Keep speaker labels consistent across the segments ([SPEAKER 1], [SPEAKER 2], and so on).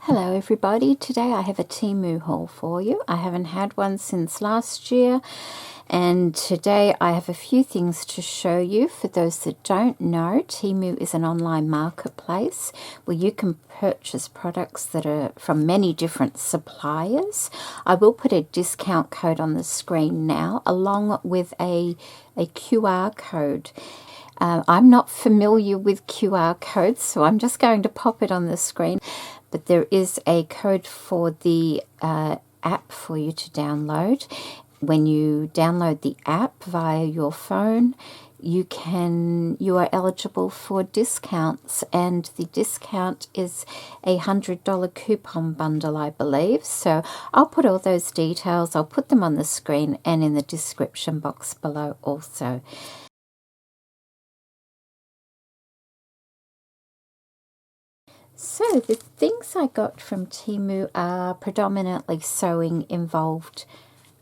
[SPEAKER 1] Hello everybody, today I have a Temu haul for you. I haven't had one since last year, and today I have a few things to show you. For those that don't know, Temu is an online marketplace where you can purchase products that are from many different suppliers. I will put a discount code on the screen now along with a QR code. I'm not familiar with QR codes, so I'm just going to pop it on the screen. But there is a code for the app for you to download. When you download the app via your phone, you are eligible for discounts, and the discount is a $100 coupon bundle, I believe. So I'll put all those details, I'll put them on the screen and in the description box below also. So the things I got from Temu are predominantly sewing involved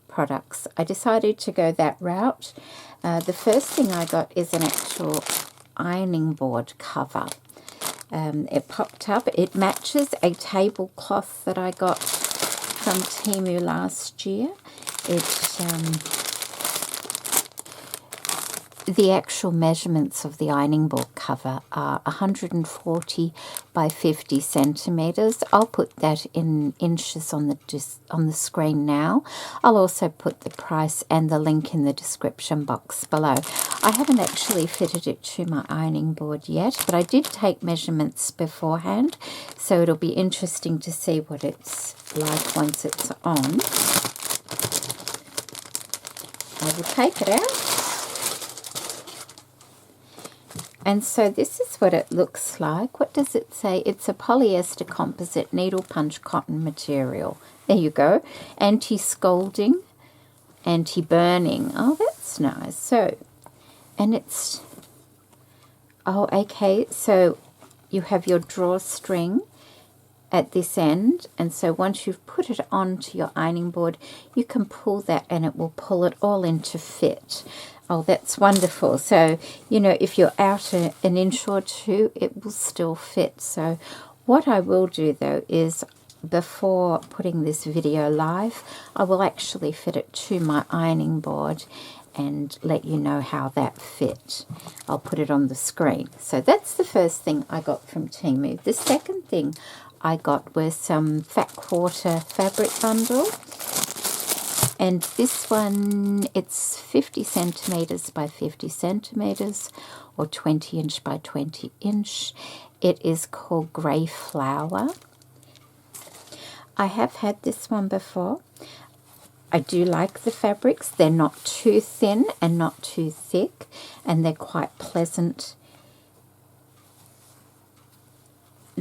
[SPEAKER 1] products. I decided to go that route. The first thing I got is an actual ironing board cover. It popped up. It matches a tablecloth that I got from Temu last year. The actual measurements of the ironing board cover are 140 by 50 centimeters. I'll put that in inches on the screen now. I'll also put the price and the link in the description box below. I haven't actually fitted it to my ironing board yet, but I did take measurements beforehand, so it'll be interesting to see what it's like once it's on. I will take it out. And so this is what it looks like. What does it say? It's a polyester composite needle punch cotton material. There you go. Anti-scalding, anti-burning. Oh, that's nice. So, and it's, oh, okay. So you have your drawstring at this end, and so once you've put it onto your ironing board, you can pull that and it will pull it all into fit. Oh, that's wonderful. So, you know, if you're out an inch or two, it will still fit. So what I will do, though, is before putting this video live, I will actually fit it to my ironing board and let you know how that fit. I'll put it on the screen. So that's the first thing I got from Temu. The second thing I got was some fat quarter fabric bundle. And this one, it's 50 centimeters by 50 centimeters, or 20 inch by 20 inch. It is called Grey Flower. I have had this one before. I do like the fabrics. They're not too thin and not too thick, and they're quite pleasant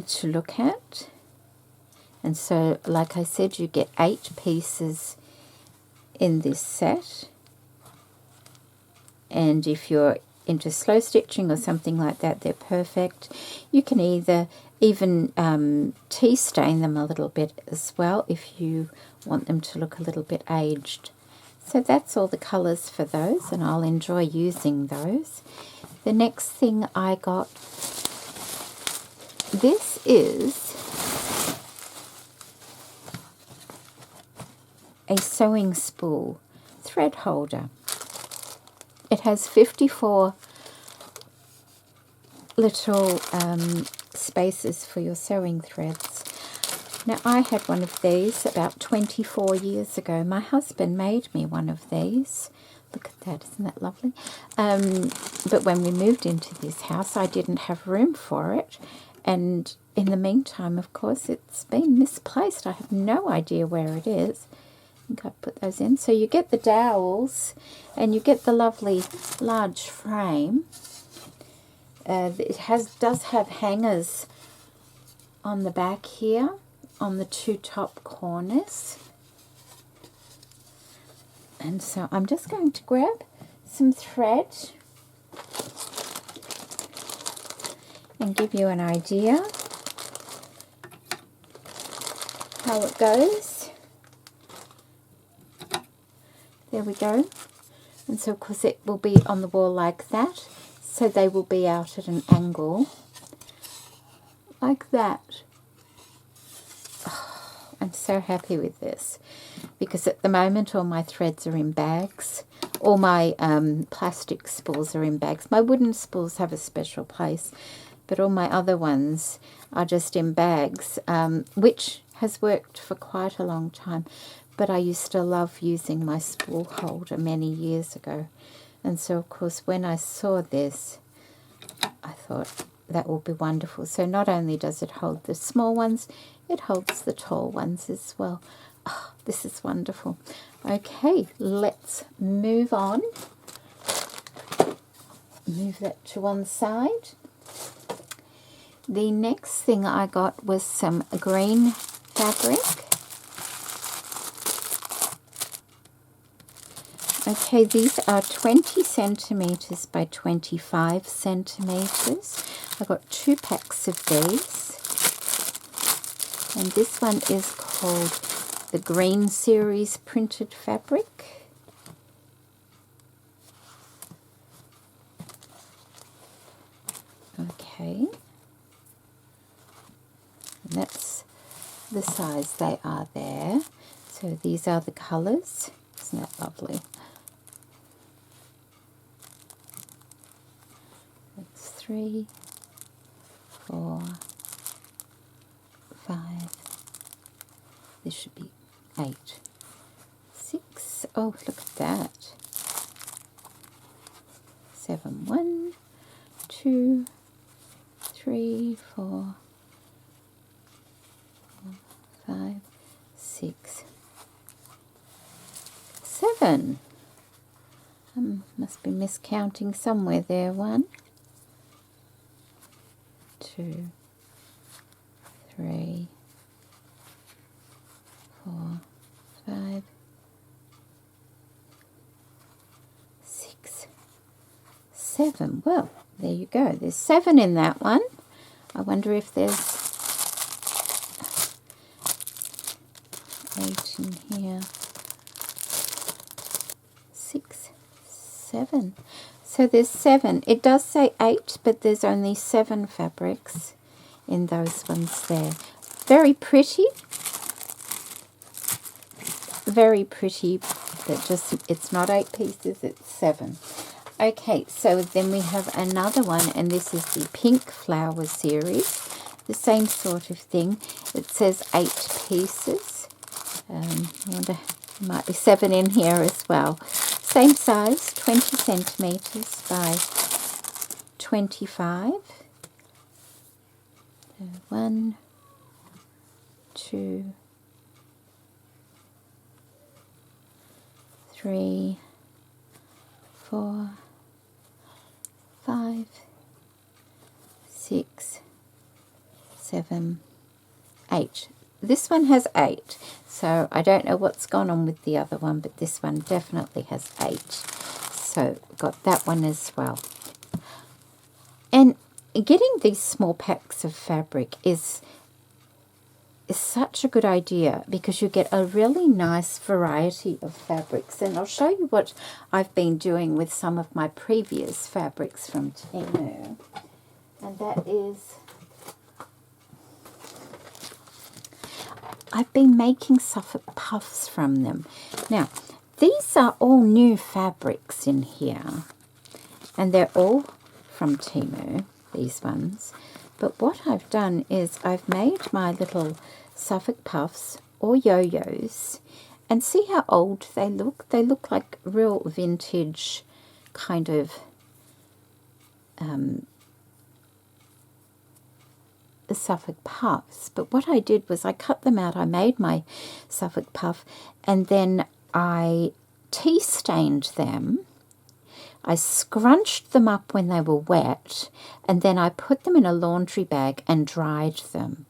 [SPEAKER 1] to look at. And so, like I said, you get 8 pieces in this set, and if you're into slow stitching or something like that, they're perfect. You can even tea stain them a little bit as well if you want them to look a little bit aged. So that's all the colours for those, and I'll enjoy using those. The next thing I got, this is a sewing spool thread holder. It has 54 little spaces for your sewing threads. Now, I had one of these about 24 years ago. My husband made me one of these. Look at that, isn't that lovely? But when we moved into this house, I didn't have room for it. And in the meantime, of course, it's been misplaced. I have no idea where it is. I think I put those in. So you get the dowels and you get the lovely large frame. It does have hangers on the back here on the 2 top corners. And so I'm just going to grab some thread and give you an idea how it goes. There we go. And so, of course, it will be on the wall like that. So they will be out at an angle like that. so happy with this because at the moment all my threads are in bags. All my plastic spools are in bags. My wooden spools have a special place, but all my other ones are just in bags, which has worked for quite a long time. But I used to love using my spool holder many years ago. And so, of course, when I saw this, I thought that will be wonderful. So not only does it hold the small ones, it holds the tall ones as well. Oh, this is wonderful. Okay, let's move on. Move that to one side. The next thing I got was some green fabric. Okay, these are 20 centimeters by 25 centimeters. I got 2 packs of these. And this one is called the Green Series Printed Fabric. Okay. And that's the size they are there. So these are the colours. Isn't that lovely? That's 3, 4, 5. This should be 8, 6. Oh, look at that. 7, 1, 2, 3, 4, 5, 6, 7. Must be miscounting somewhere there. 1, 2, 3, 4, 5, 6, 7. Well, there you go. There's 7 in that one. I wonder if there's 8 in here. 6, 7. So there's 7. It does say 8, but there's only 7 fabrics in those ones there. Very pretty. Very pretty, but just it's not 8 pieces, it's 7. Okay, so then we have another one, and this is the Pink Flower series. The same sort of thing. It says 8 pieces. I wonder, there might be 7 in here as well. Same size, 20 centimeters by 25. 1, 2, 3, 4, 5, 6, 7, 8. This one has 8, so I don't know what's gone on with the other one, but this one definitely has 8. So got that one as well. And getting these small packs of fabric is such a good idea because you get a really nice variety of fabrics. And I'll show you what I've been doing with some of my previous fabrics from Temu. And that is, I've been making Suffolk puffs from them. Now, these are all new fabrics in here. And they're all from Temu, these ones. But what I've done is I've made my little Suffolk puffs or yo-yos, and see how old they look. They look like real vintage kind of Suffolk puffs. But what I did was I cut them out. I made my Suffolk puff, and then I tea stained them. I scrunched them up when they were wet, and then I put them in a laundry bag and dried them.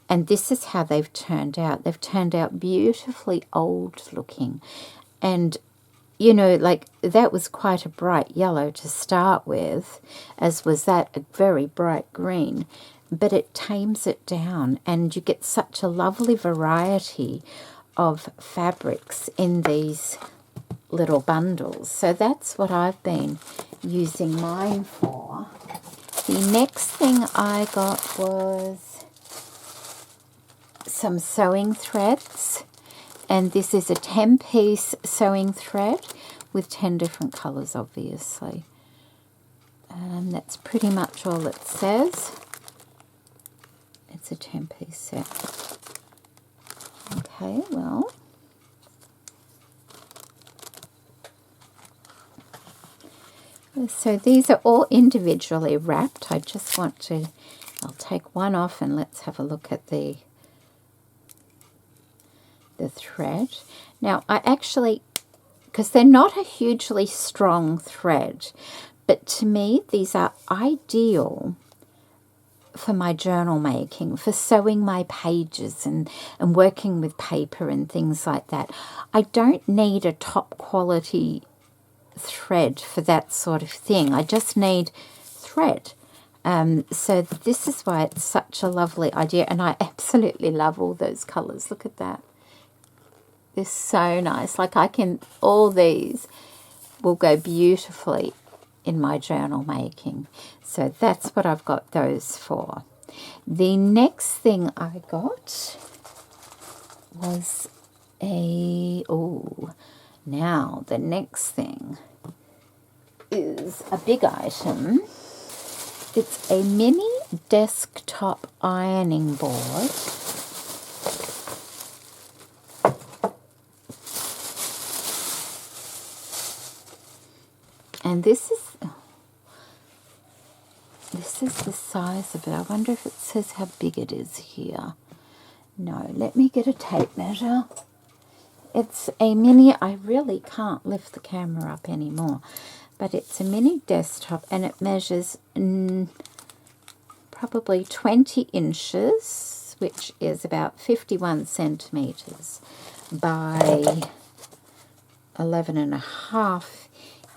[SPEAKER 1] And this is how they've turned out. They've turned out beautifully old looking. And, you know, like that was quite a bright yellow to start with, as was that a very bright green. But it tames it down, and you get such a lovely variety of fabrics in these little bundles. So that's what I've been using mine for. The next thing I got was some sewing threads, and this is a 10-piece sewing thread with 10 different colours, obviously. And that's pretty much all it says. It's a 10-piece set. Okay, well, so these are all individually wrapped. I just want to, I'll take one off and let's have a look at the thread. Now, I actually, because they're not a hugely strong thread, but to me, these are ideal for my journal making, for sewing my pages and working with paper and things like that. I don't need a top quality thread for that sort of thing. I just need thread. So this is why it's such a lovely idea, and I absolutely love all those colours. Look at that. They're so nice. Like all these will go beautifully in my journal making. So that's what I've got those for. The next thing I got was now the next thing is a big item. It's a mini desktop ironing board. And this is the size of it. I wonder if it says how big it is here. No, let me get a tape measure. It's a mini, I really can't lift the camera up anymore, but it's a mini desktop and it measures probably 20 inches, which is about 51 centimetres by 11.5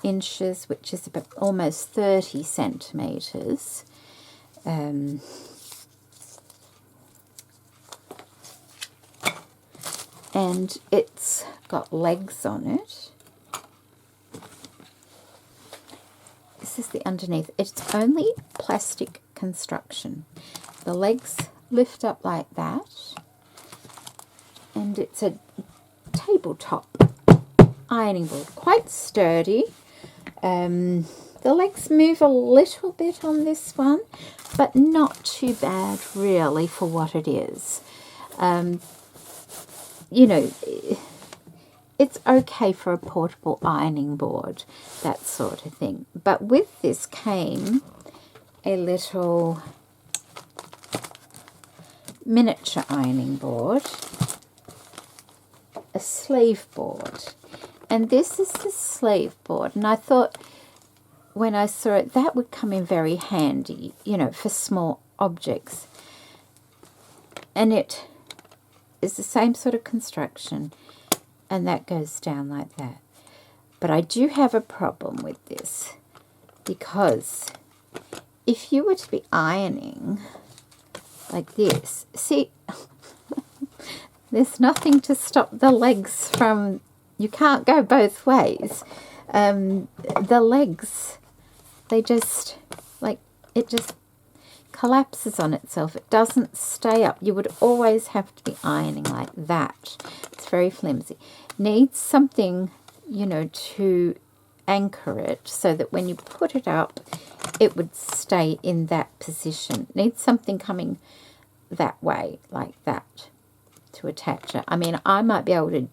[SPEAKER 1] inches, which is about almost 30 centimetres. And it's got legs on it. This is the underneath. It's only plastic construction. The legs lift up like that, and it's a tabletop ironing board, quite sturdy. The legs move a little bit on this one, but not too bad really for what it is. You know, it's okay for a portable ironing board, that sort of thing. But with this came a little miniature ironing board, a sleeve board. And this is the sleeve board. And I thought when I saw it, that would come in very handy, you know, for small objects. And it is the same sort of construction, and that goes down like that. But I do have a problem with this, because if you were to be ironing like this, see, there's nothing to stop the legs from, you can't go both ways. The legs, they just, like, it just collapses on itself. It doesn't stay up. You would always have to be ironing like that. It's very flimsy. Needs something, you know, to anchor it so that when you put it up, it would stay in that position. Needs something coming that way, like that, to attach it. I mean, I might be able to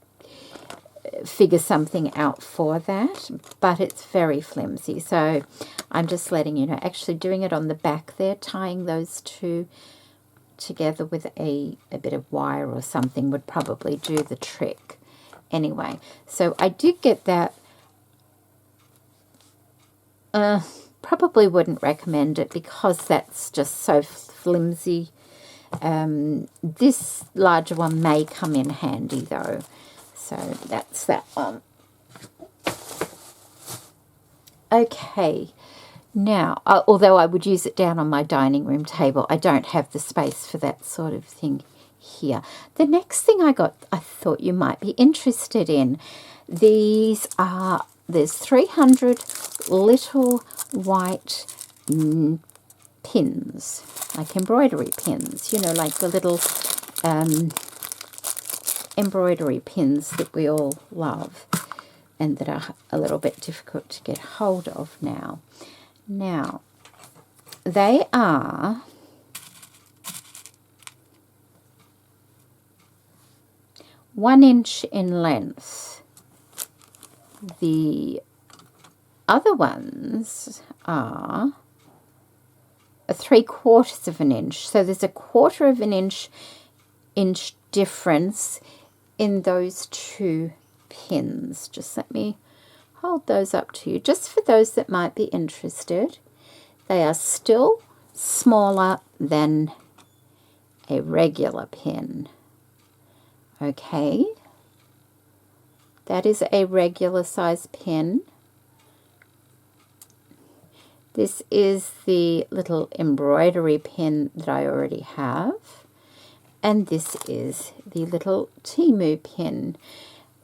[SPEAKER 1] figure something out for that, but it's very flimsy. So I'm just letting you know, actually doing it on the back there, tying those two together with a bit of wire or something would probably do the trick. Anyway, so I did get that. Probably wouldn't recommend it because that's just so flimsy. This larger one may come in handy though. So that's that one. Okay, now, although I would use it down on my dining room table, I don't have the space for that sort of thing here. The next thing I got, I thought you might be interested in. There's 300 little white pins, like embroidery pins, you know, like the little embroidery pins that we all love and that are a little bit difficult to get hold of now. Now, they are £1 inch in length. The other ones are 3/4 of an inch. So there's a 1/4 of an inch difference in those two pins. Just let me hold those up to you, just for those that might be interested. They are still smaller than a regular pin. Okay, that is a regular size pin. This is the little embroidery pin that I already have. And this is the little Temu pin.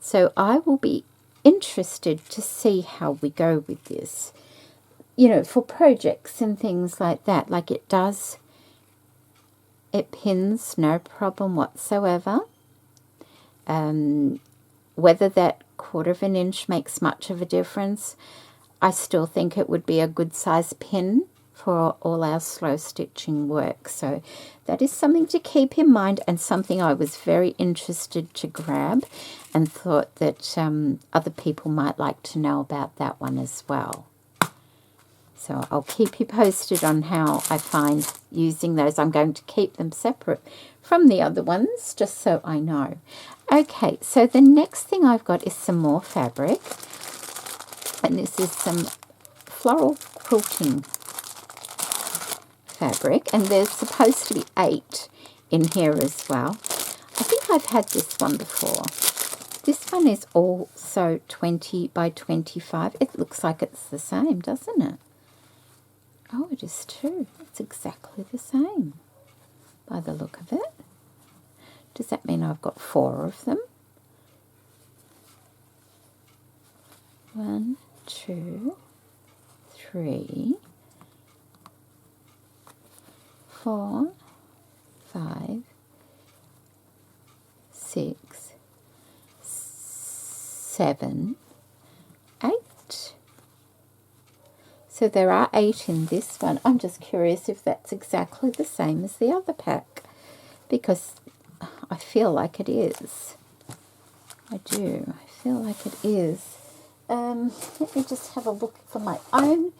[SPEAKER 1] So I will be interested to see how we go with this. You know, for projects and things like that. Like it pins, no problem whatsoever. Whether that 1/4 of an inch makes much of a difference, I still think it would be a good size pin for all our slow stitching work. So that is something to keep in mind, and something I was very interested to grab and thought that other people might like to know about that one as well. So I'll keep you posted on how I find using those. I'm going to keep them separate from the other ones just so I know. Okay, so the next thing I've got is some more fabric. And this is some floral quilting fabric, and there's supposed to be 8 in here as well. I think I've had this one before. This one is also 20 by 25. It looks like it's the same, doesn't it? Oh, it is too. It's exactly the same by the look of it. Does that mean I've got 4 of them? 1, 2, 3, 4, 5, 6, 7, 8. So there are 8 in this one. I'm just curious if that's exactly the same as the other pack, because I feel like it is. I do. I feel like it is. Let me just have a look for my own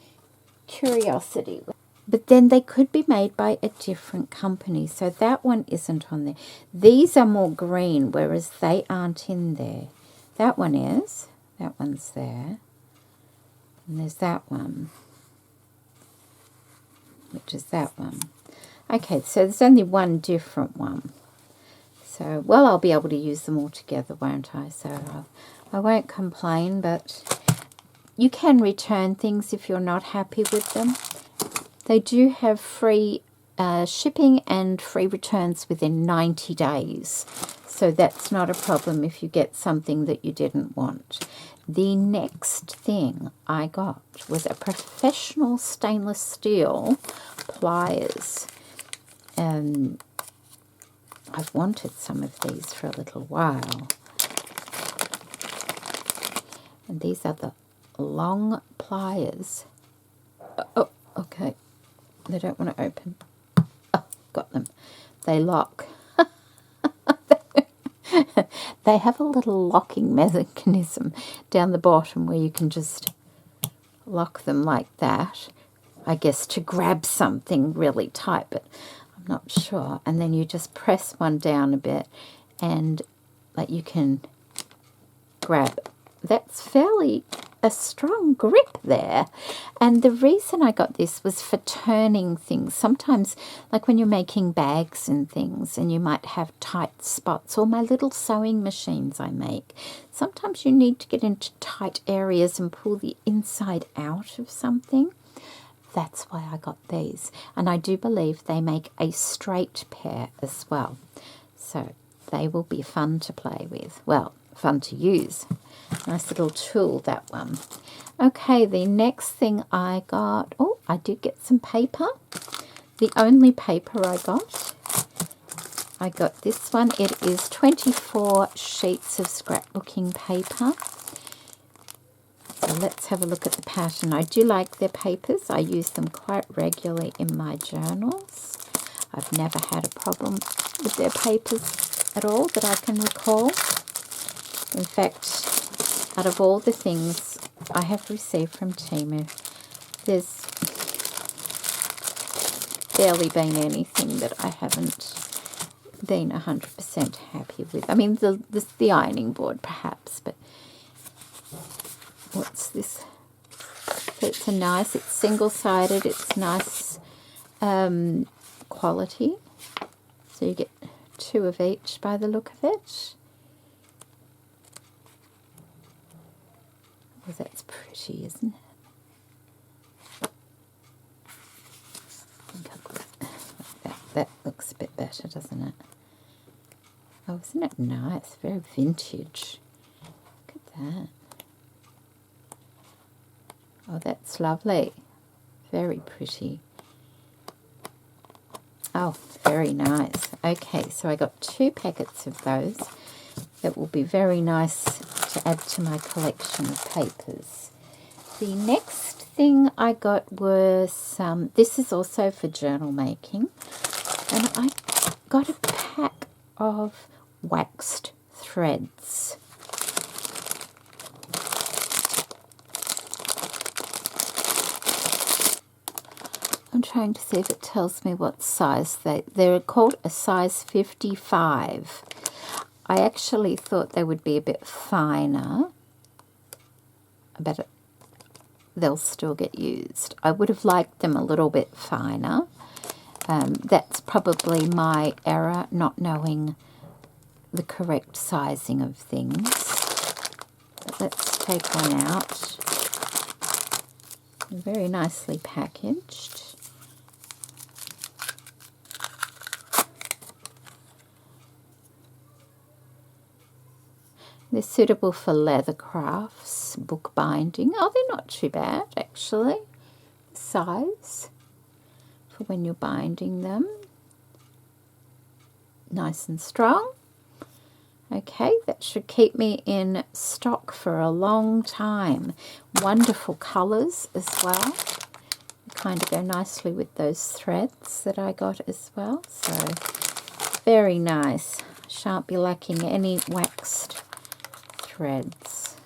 [SPEAKER 1] curiosity. But then they could be made by a different company. So that one isn't on there. These are more green, whereas they aren't in there. That one is. That one's there. And there's that one, which is that one. Okay, so there's only one different one. So, well, I'll be able to use them all together, won't I? So I won't complain, but you can return things if you're not happy with them. They do have free shipping and free returns within 90 days. So that's not a problem if you get something that you didn't want. The next thing I got was a professional stainless steel pliers. I've wanted some of these for a little while. And these are the long pliers. Oh, okay. They don't want to open. Oh, got them. They lock. They have a little locking mechanism down the bottom where you can just lock them like that. I guess to grab something really tight, but I'm not sure. And then you just press one down a bit and like you can grab it. That's fairly a strong grip there. And the reason I got this was for turning things. Sometimes, like when you're making bags and things and you might have tight spots, or my little sewing machines I make, sometimes you need to get into tight areas and pull the inside out of something. That's why I got these. And I do believe they make a straight pair as well. So they will be fun to play with. Well, fun to use. Nice little tool, that one. Okay, the next thing I got, oh, I did get some paper. The only paper I got I got this one. It is 24 sheets of scrapbooking paper. So let's have a look at the pattern. I do like their papers. I use them quite regularly in my journals. I've never had a problem with their papers at all that I can recall. In fact, out of all the things I have received from Temu, there's barely been anything that I haven't been 100% happy with. I mean, the ironing board perhaps, but what's this? So it's a nice, it's single-sided, it's nice quality. So you get 2 of each by the look of it. Oh, that's pretty, isn't it? I think I'll put it like that. That looks a bit better, doesn't it? Oh, isn't it nice? Very vintage. Look at that. Oh, that's lovely. Very pretty. Oh, very nice. Okay, so I got 2 packets of those. That will be very nice to add to my collection of papers. The next thing I got was some, this is also for journal making, and I got a pack of waxed threads. I'm trying to see if it tells me what size they're called a size 55. I actually thought they would be a bit finer, but they'll still get used. I would have liked them a little bit finer. That's probably my error, not knowing the correct sizing of things. But let's take one out. Very nicely packaged. They're suitable for leather crafts, book binding. Oh, they're not too bad, actually. Size for when you're binding them. Nice and strong. Okay, that should keep me in stock for a long time. Wonderful colours as well. They kind of go nicely with those threads that I got as well. So, very nice. Shan't be lacking any waxed threads.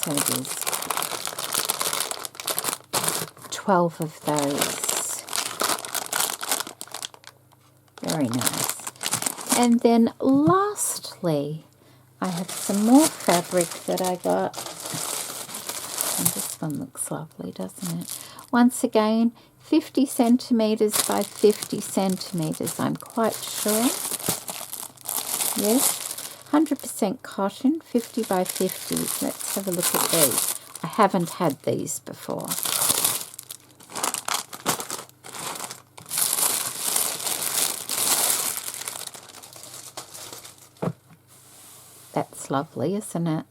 [SPEAKER 1] So there's 12 of those. Very nice. And then lastly, I have some more fabric that I got. And this one looks lovely, doesn't it? Once again, 50 centimetres by 50 centimetres, I'm quite sure. Yes, 100% cotton, 50 by 50. Let's have a look at these. I haven't had these before. That's lovely, isn't it?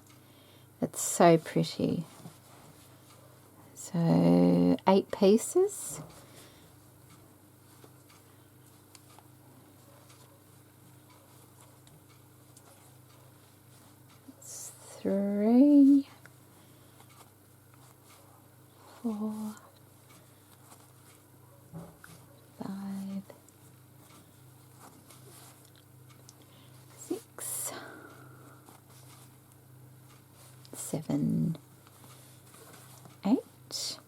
[SPEAKER 1] It's so pretty. So 8 pieces. It's 3, 4, 5, 6, 7, 8. So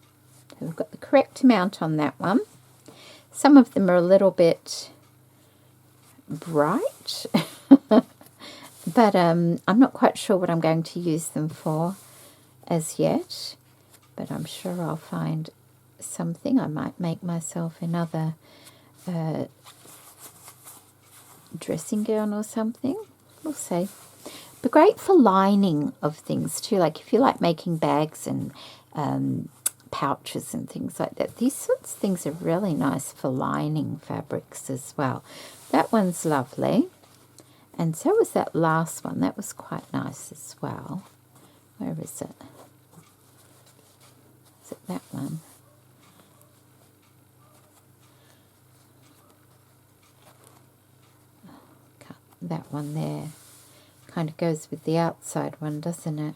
[SPEAKER 1] we've got the correct amount on that one. Some of them are a little bit bright, but I'm not quite sure what I'm going to use them for as yet, but I'm sure I'll find something. I might make myself another dressing gown or something. We'll see. But great for lining of things too, like if you like making bags and pouches and things like that. These sorts of things are really nice for lining fabrics as well. That one's lovely. And so was that last one. That was quite nice as well. Where is it? Is it that one? That one there. Kind of goes with the outside one, doesn't it?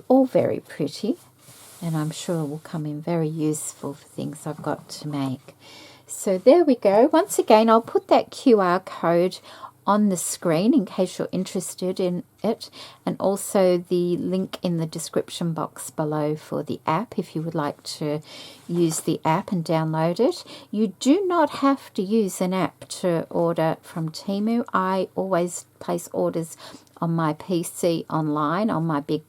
[SPEAKER 1] All very pretty, and I'm sure will come in very useful for things I've got to make. So there we go. Once again, I'll put that QR code on the screen in case you're interested in it, and also the link in the description box below for the app if you would like to use the app and download it. You do not have to use an app to order from Temu. I always place orders on my PC online on my big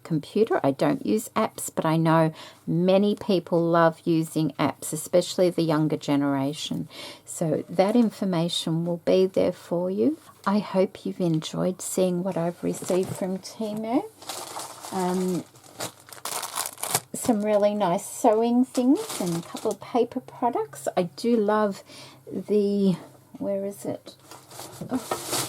[SPEAKER 1] computer. I don't use apps, but I know many people love using apps, especially the younger generation. So that information will be there for you. I hope you've enjoyed seeing what I've received from Temu. Some really nice sewing things and a couple of paper products. I do love the, where is it? Oh,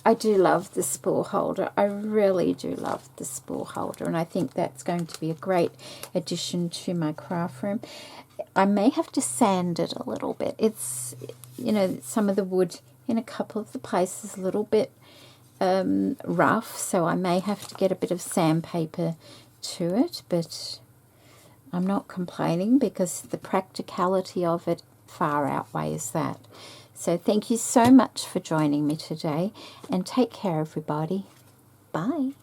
[SPEAKER 1] I do love the spool holder. I really do love the spool holder, and I think that's going to be a great addition to my craft room. I may have to sand it a little bit. It's, you know, some of the wood in a couple of the places a little bit rough, so I may have to get a bit of sandpaper to it, but I'm not complaining because the practicality of it far outweighs that. So thank you so much for joining me today, and take care, everybody. Bye.